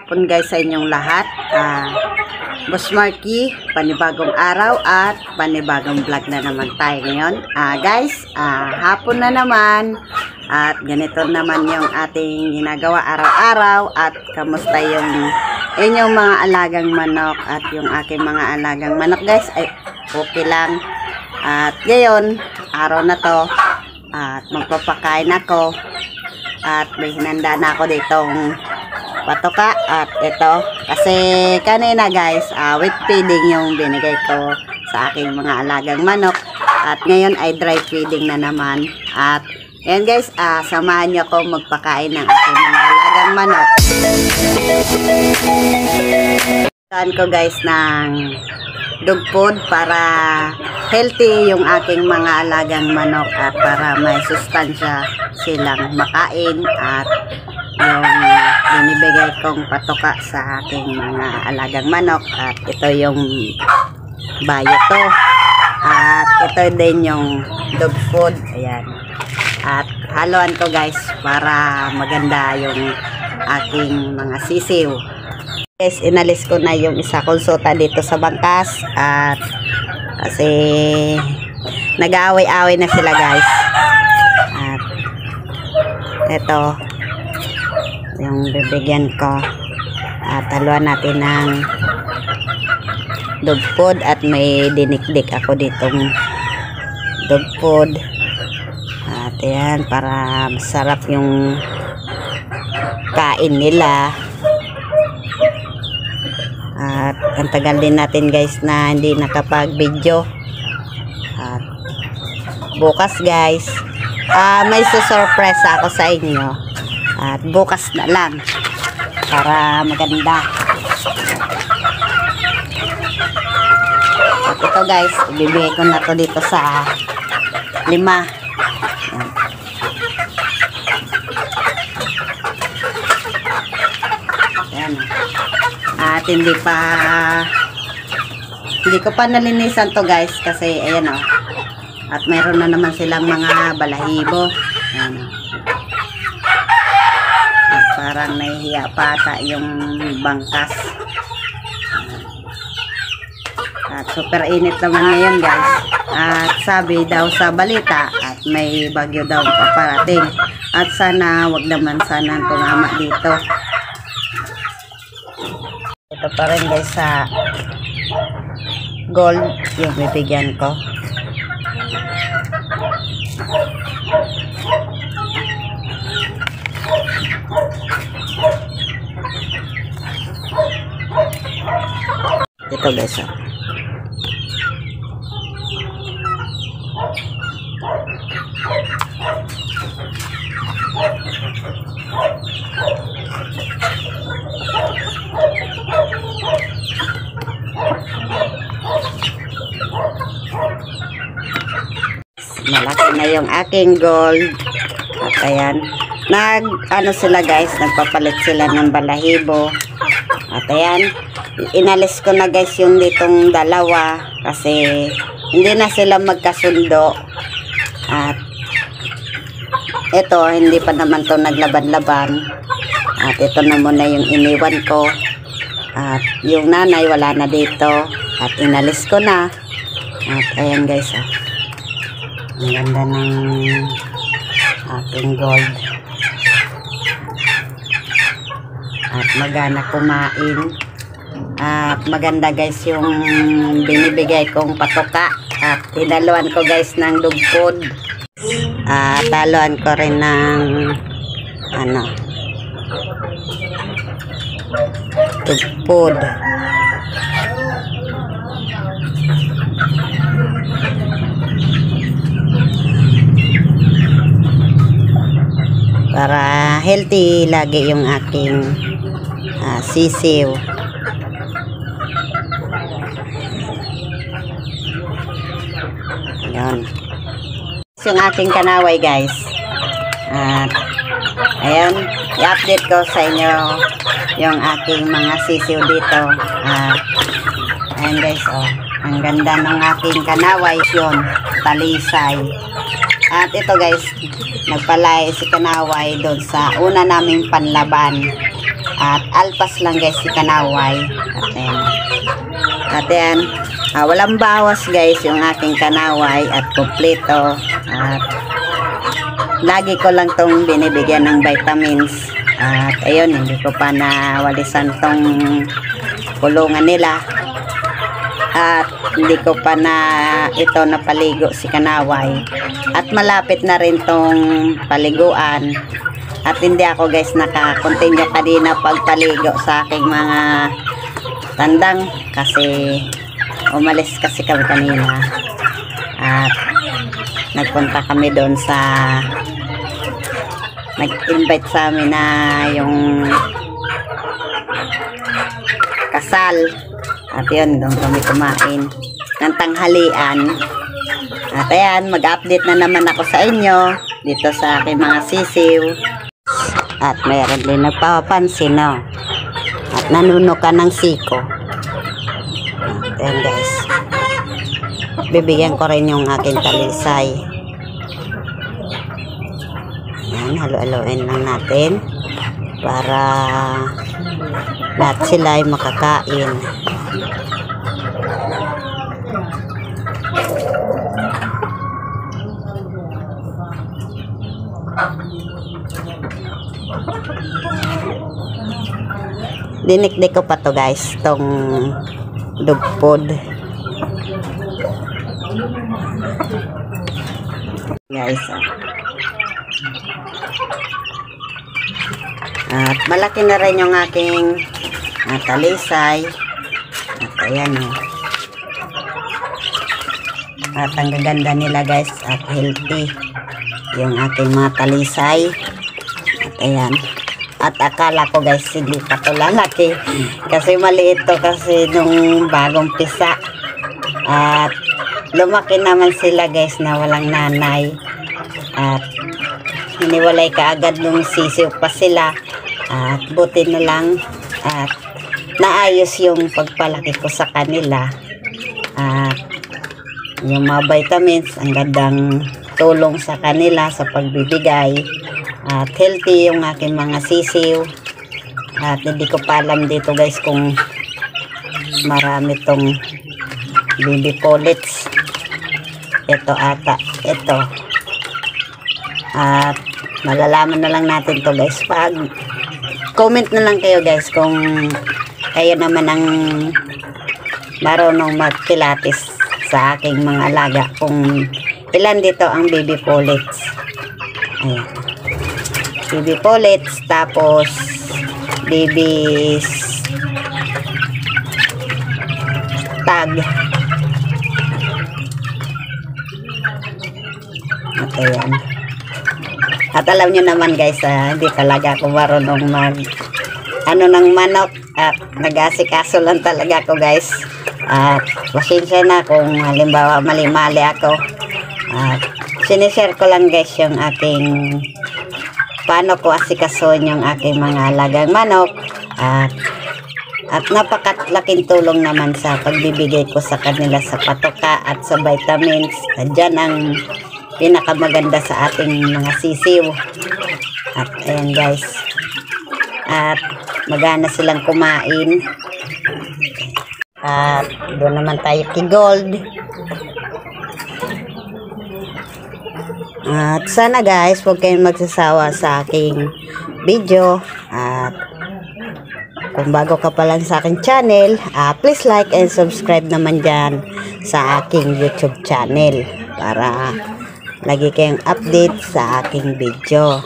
hapon guys sa inyong lahat. Boss Marky, panibagong araw at panibagong vlog na naman tayo ngayon. Guys, hapon na naman at ganito naman yung ating ginagawa araw-araw. At kamusta yung inyong mga alagang manok at yung aking mga alagang manok guys? Ay, okay lang. At ngayon, araw na to at magpapakain ako. At may hinanda na ako ditong patoka. At ito, kasi kanina guys, wet feeding yung binigay ko sa aking mga alagang manok. At ngayon ay dry feeding na naman. At ayan guys, samahan niyo ako magpakain ng aking mga alagang manok. Saan ko guys ng dog food para healthy yung aking mga alagang manok at para may sustansya silang makain. At yung binibigay kong patoka sa aking mga alagang manok, at ito yung bayo to, at ito din yung dog food. Ayan, at haluan ko guys para maganda yung aking mga sisiw. Guys, inalis ko na yung isa kong sota dito sa bangkas at kasi nag-aaway-aaway na sila guys. At ito yung bibigyan ko, at haluan natin ng dog food. At may dinikdik ako ditong dog food, at ayan, para masarap yung kain nila. At ang tagal din natin guys na hindi nakapag-video. At bukas guys, may susurprise ako sa inyo. At bukas na lang para maganda. At ito guys, ibibigay ko na to dito sa 5. Ayan. At hindi ko pa nalinisan to guys kasi ayan o. At mayroon na naman silang mga balahibo. Ayan o. At parang nahihiya pa ata yung bangkas. At super init naman ngayon guys. At sabi daw sa balita at may bagyo daw paparating. At sana wag naman sana tumama dito. Ito pa rin guys sa gold yung bibigyan ko. Ito guys oh. Malaki na yung aking gold. At ayan, ano sila guys, nagpapalit sila ng balahibo. At ayan, inalis ko na guys yung ditong dalawa kasi hindi na sila magkasundo. At ito, hindi pa naman to naglaban-laban. At ito na muna yung iniwan ko. At yung nanay wala na dito. At inalis ko na. At ayan guys oh. Ang ganda ng aking gold. At magana kumain. At maganda guys yung binibigay kong patoka. At hinaluan ko guys ng dog food. At haluan ko rin ng dog food. Para healthy lagi yung aking sisiw. Ayan. Yung aking kanaway guys. At ayan, i-update ko sa inyo yung aking mga sisiw dito. Ayan guys oh. Ang ganda ng aking kanaway yun. Talisay. At ito guys, nagpalay si kanaway doon sa una naming panlaban. At alpas lang guys si Kanaway. At yan. Walang bawas guys yung aking Kanaway at kompleto. At lagi ko lang tong binibigyan ng vitamins. At ayun, hindi ko pa nawalisan tong kulungan nila. At hindi ko pa na ito napaligo si Kanaway. At malapit na rin tong paliguan. At hindi ako guys naka-continue kanina pagpaligo sa aking mga tandang kasi umalis kasi kami kanina. At nagpunta kami doon sa nag-invite sa amin na yung kasal. At yun, doon kami kumain ng tanghalian. At ayan, mag-update na naman ako sa inyo dito sa aking mga sisiw. At mayroon din nagpapansin, no? At nanunukan ng siko. At ayan guys, bibigyan ko rin yung aking talisay. Ayan, halo-haloin lang natin para lahat sila ay makakain. Dinikdik ko pa to guys, tong dog food. Guys, at malaki na rin yung aking talisay. At ayan o. At ang gaganda nila guys at healthy yung aking mga talisay. At ayan. At akala ko guys hindi pa ito lalaki kasi maliit to kasi nung bagong pisa. At lumaki naman sila guys na walang nanay. At hiniwalay kaagad nung sisiw pa sila. At buti na lang at naayos yung pagpalaki ko sa kanila. At yung mga vitamins ang gandang tulong sa kanila sa pagbibigay. At healthy yung aking mga sisiw. At hindi ko pa alam dito guys kung marami tong baby pullets. Ito ata. Ito. At malalaman na lang natin to guys pag comment na lang kayo guys kung kayo naman ang marunong magpilates sa aking mga alaga. Kung ilan dito ang baby pullets. Ayan. Baby pullets, tapos baby tag. At ayan. At alam nyo naman guys, hindi talaga ako marunong mag ng manok. At nag-asikaso lang talaga ako guys. At pasensya na kung halimbawa mali-mali ako. At sinishare ko lang guys yung aking paano ko asikasoin yung aking mga alagang manok. At napakalaking tulong naman sa pagbibigay ko sa kanila sa patoka at sa vitamins. Diyan ang pinakamaganda sa ating mga sisiw. At ayan guys. At magana silang kumain. At doon naman tayo kay Gold. At sana guys, huwag kayong magsasawa sa aking video. At kung bago ka pa lang sa aking channel, please like and subscribe naman dyan sa aking YouTube channel para lagi kayong update sa aking video.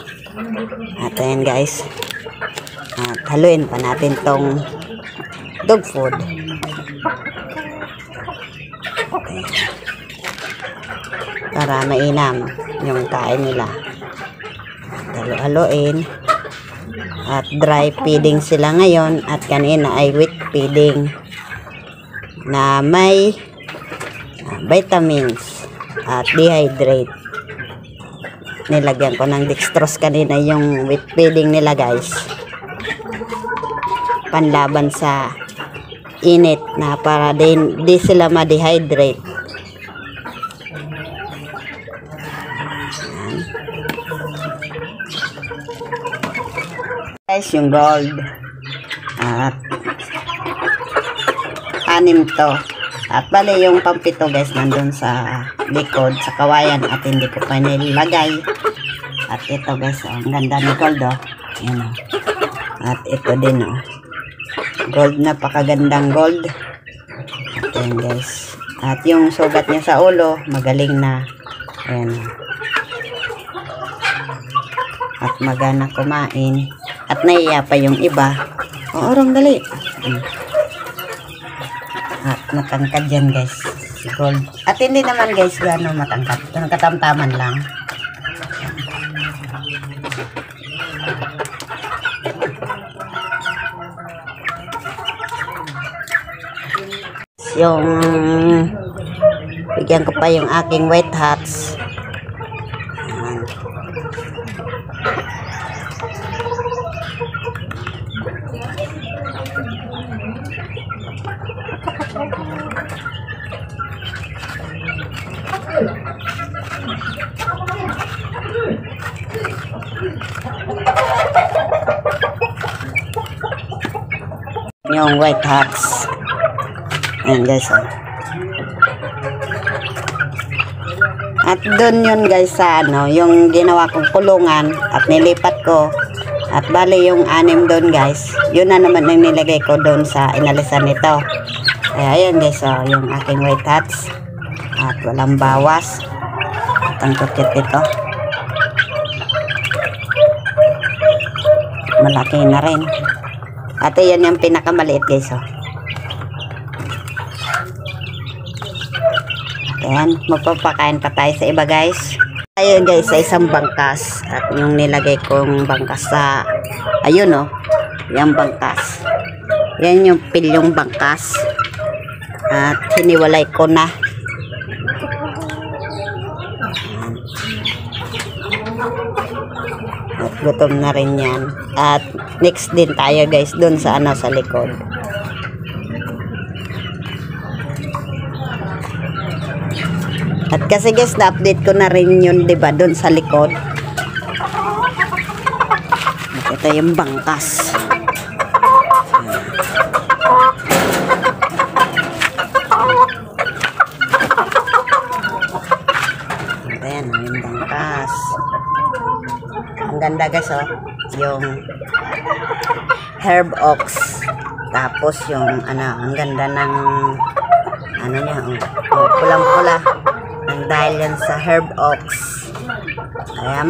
At ayan guys, at haluin pa natin tong dog food. Okay. Para mainam yung kain nila. Halo-haloin. At dry feeding sila ngayon at kanina ay wet feeding na may vitamins at dehydrate. Nilagyan ko ng dextrose kanina yung wet feeding nila guys. Panlaban sa init na para di sila ma-dehydrate. Guys, yung Gold. At 6 to. At bali yung pampito guys nandun sa likod sa kawayan at hindi ko pa nilagay. At ito guys, ang ganda ni gold oh. Ayan, oh. At ito din oh. Gold, napakagandang gold. At ayan guys. At yung sugat niya sa ulo, magaling na. Ayan oh. At magana kumain. At naiya pa yung iba. O, orong dali. At matangkad yan guys. Si gold. At hindi naman guys gano'ng matangkad. Katamtaman lang. Yung bigyan ko pa yung aking white hats. Ayan. Yung white hats. Ayan guys oh. At doon yun guys sa ano, yung ginawa kong kulungan at nilipat ko. At bali yung 6 doon guys, yun na naman ang nilagay ko doon sa inalisan nito. Kaya ayan guys oh, yung aking white hats. At walang bawas. At ang kukit ito. Malaki na rin. At ayan yung pinakamaliit guys oh. Ayan, magpapakain pa tayo sa iba guys. Ayun guys, sa isang bangkas. At yung nilagay kong bangkas sa, ayun oh, yung bangkas. Yan yung pilyong bangkas. At hiniwalay ko na. At gutom na rin yan. At next din tayo guys, dun sa ano, sa likod. At kasi guys, na-update ko na rin yun, diba, doon sa likod. At ito yung bangkas. At ayan, yung bangkas. Ang ganda guys, oh. Yung herb ox. Tapos yung, ano, ang ganda ng, ano niya, oh, pulang-pula. Dahil yan sa herb ox. Kaya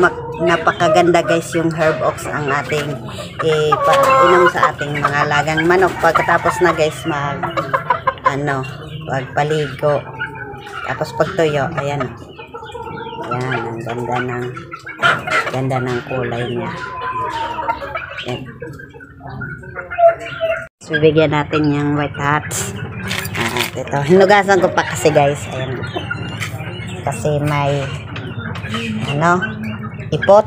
napakaganda guys yung herb ox ang ating inom sa ating mga lagang manok. Pagkatapos na guys pagpaligo. Tapos pagtuyo, ayan. Ayan, ang ganda ng kulay niya. Ayan. So, bibigyan natin yung white hats. At ito, hinugasan ko pa kasi guys. Ayan. Kasi may ano, ipot.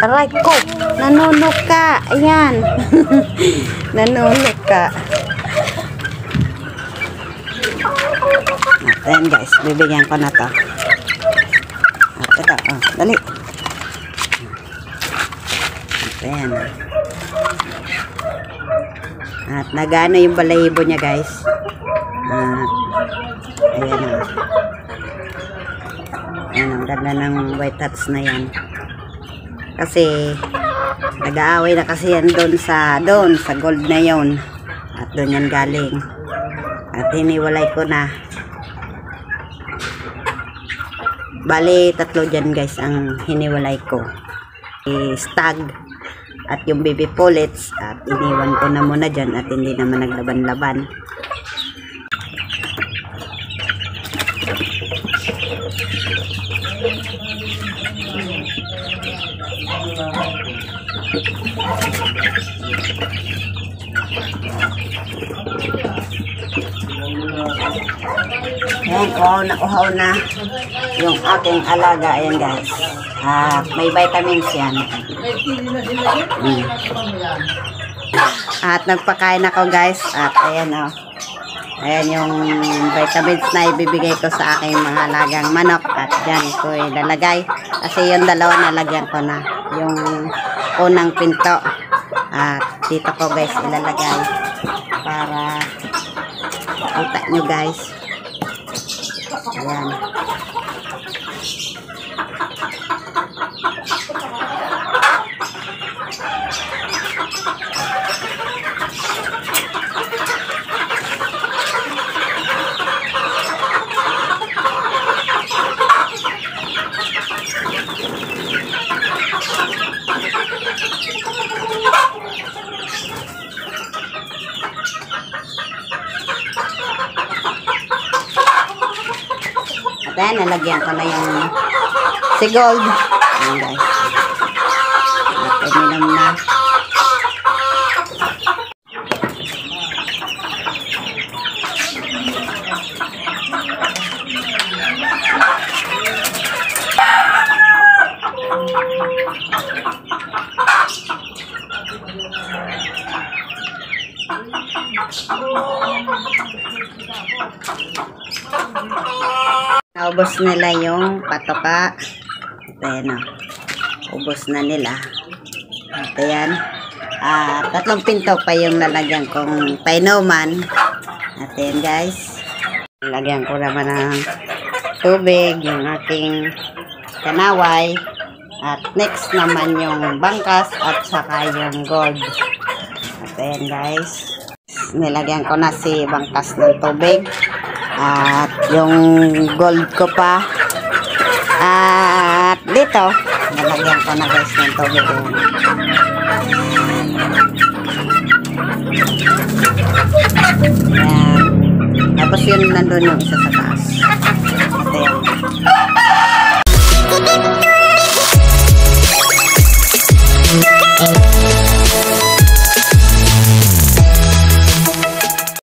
Aray ko, nanunok ka. Ayan. Nanunok ka. Ayan guys, bibigyan ko na to. At ito, oh, dali. Ayan. At nagano yung balahibo niya guys. Ayan o. Ayan, ang ganda ng white hats na yan. Kasi nag-aaway na kasi yan doon sa gold na yon. At doon yan galing. At hiniwalay ko na. Bali, 3 dyan guys ang hiniwalay ko. Stag at yung baby pullets. At iniwan ko na muna dyan at hindi naman naglaban-laban. Ayan, nauhaw na yung aking alaga. Ayan guys, may vitamins yan. At nagpakain ako guys. At ayan o. Ayan yung vitamins na ibibigay ko sa aking mga alagang manok. At dyan ko ilalagay. Kasi yung dalawa nalagyan ko na. Yung unang pinto. At dito ko guys ilalagay. Para kita nyo guys. Ayan. At ayan, nalagyan ko na yung si Gold. Ayan guys. At uminom na. Naubos nila yung patoka. At ayan o. Ubos na nila. At ayan. Tatlong pinto pa yung nalagyan kong painuman. At ayan guys. Nalagyan ko naman ng tubig. Yung aking kanaway. At next naman yung bangkas. At saka yung gold. At ayan guys. Nilagyan ko na si bangkas ng tubig. At yung gold ko pa. At dito, nalagyan ko na guys ng tubig. Ayan. Tapos yun nandun yung isa sa taas.